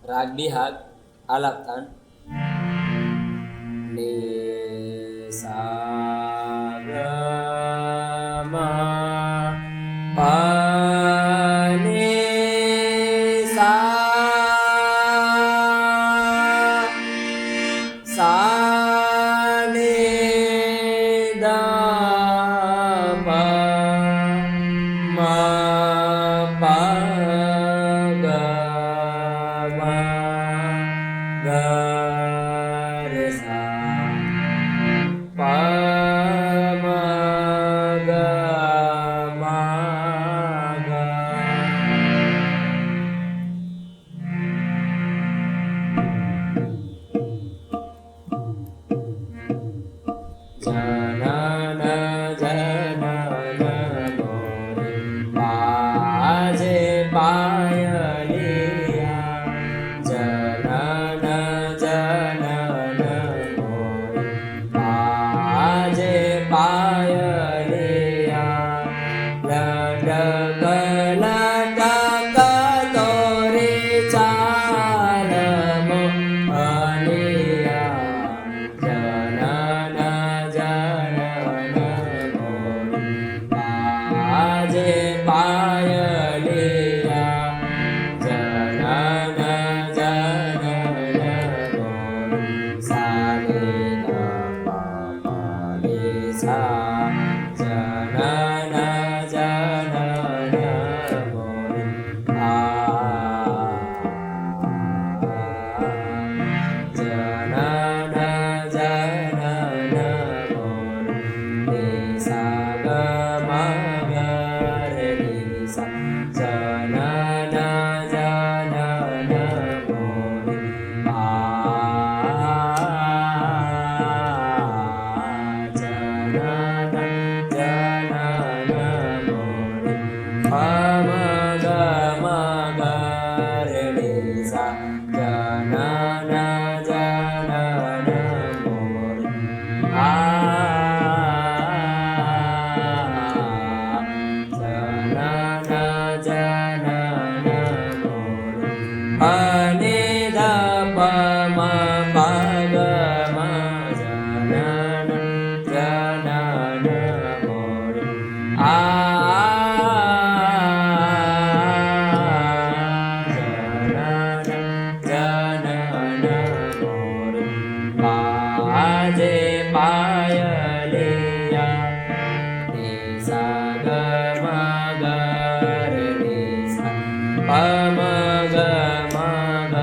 राग बिहाग आलाप तान नि सा ग म पा नि सा सा नि द प म प ग म ग रे सा प म ग म ग जनन जनन मोरे बाजे पायलिया जनन जनन मोरे बाजे पायलिया लटक लटक तोरे चाल मोहनिया जनन जनन मोरे बाजे पायलिया जनन जनन मोरे सा रे ग प म रे सा जनन जनन मोरे जनन जनन मोरे नि सा ग म ग रे नि सा जनन जनन मोरे जनन जनन मोरे प म ग म ग रे नि सा जनन जनन मोरे जनन जनन मोरे अनि द प म प ग म जनन जनन मोरे जनन जनन मोरे बाजे पायलिया नि सा ग म ग रे नि सा प म ग म ग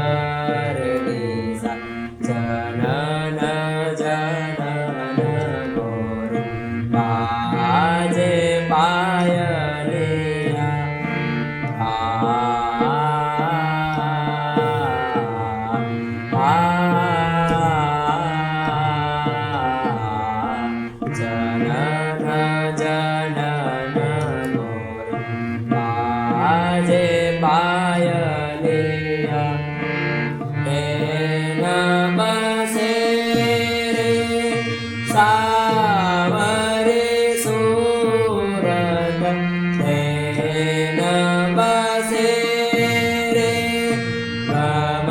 रे नि सा जनन जनन मोरे बाजे पायलिया जनन जनन मोरे बाजे पायलिया बसे रे सावरे सूरत बसे रे गम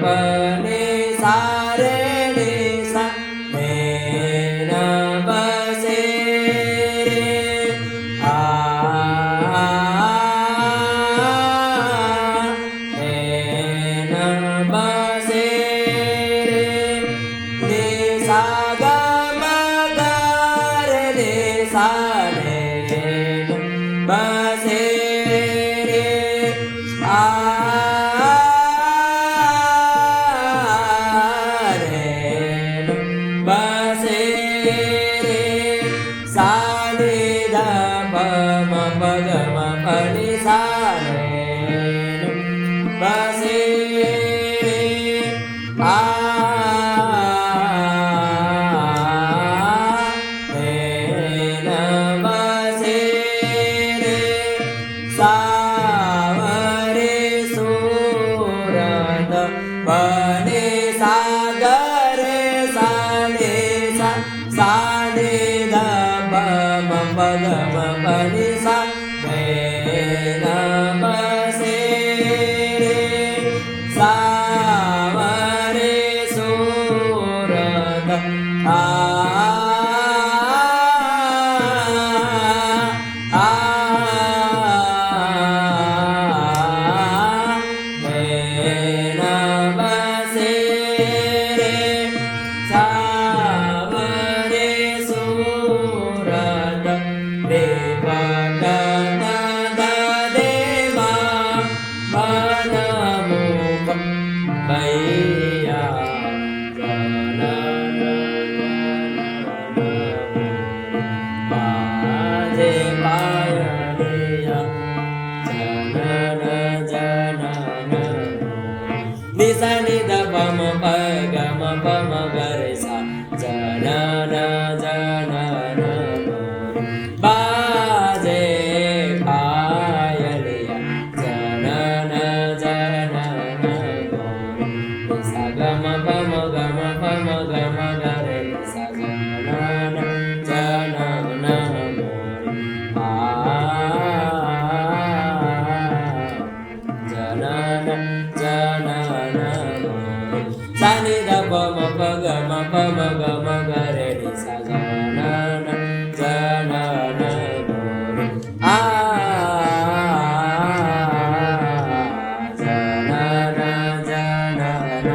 पने सारे रे सा बसे रे बसे रे नि सा ग म ग रे नि सा रे बसे रे रे बसे रे सा नि द प म प ग म प नि सा रे बसे रे बसे रे सावरे सूरत बने सागरे साने सा साने द प म प ग म प नि सा बसे रे सावरे सुरत बसे रे सावरे सुरत देवदत्त देवा मनमुख बैया बाजे पायलिया जनन जनन निसा निध पम पगम पम गरे सा जनन जनन बाजे पायलिया जनन जनन निसा गम पम गम गरे सा जनन जनन जनन जनन सानि ध पम पम गम गरे सा जनन जनन जनन जनन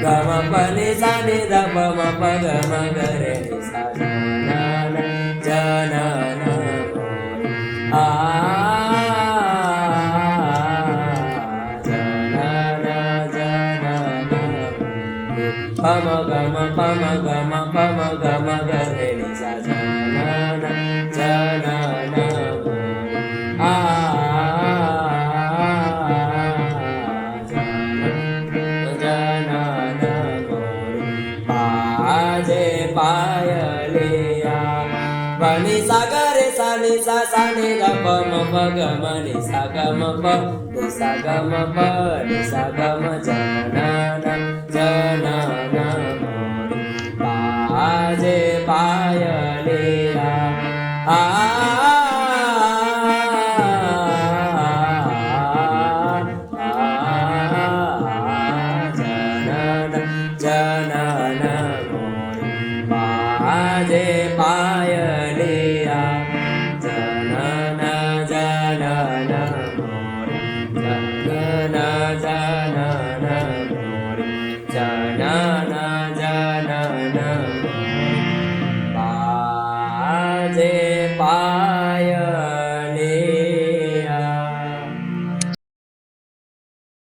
गम पनि सानि ध पम गम गरे सा जनन जनन पम गम गरे सा जनन जनन जनन बाजे पायलिया पनि सागरे सानि सा सानि ध पम पगम नि सा गम प नि सा गम प नि सा गम जनन